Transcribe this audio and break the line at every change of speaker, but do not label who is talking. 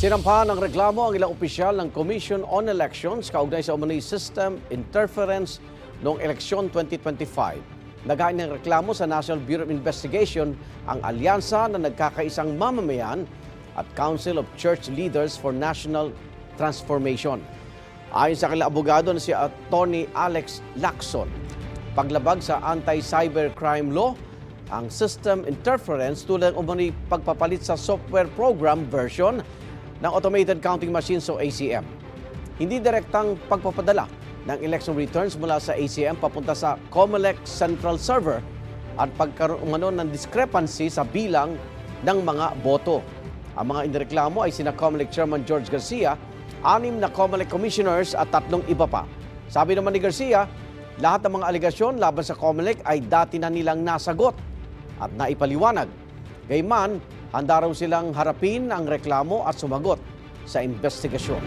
Sinampahan ng reklamo ang ilang opisyal ng Commission on Elections kaugnay sa umano'y system interference noong eleksyon 2025. Naghain ng reklamo sa National Bureau of Investigation ang alyansa na nagkakaisang mamamayan at Council of Church Leaders for National Transformation. Ayon sa kanilang abogado na si Attorney Alex Lacson, paglabag sa anti-cybercrime law, ang system interference tulad ng umano'y pagpapalit sa software program version ng Automated Counting Machines o ACM. Hindi direktang pagpapadala ng election returns mula sa ACM papunta sa COMELEC Central Server at pagkaroon ng discrepancy sa bilang ng mga boto. Ang mga inireklamo ay sina COMELEC Chairman George Garcia, 6 na COMELEC Commissioners at 3 iba pa. Sabi naman ni Garcia, lahat ng mga aligasyon laban sa COMELEC ay dati na nilang nasagot at naipaliwanag. Gayman, handa raw silang harapin ang reklamo at sumagot sa investigasyon.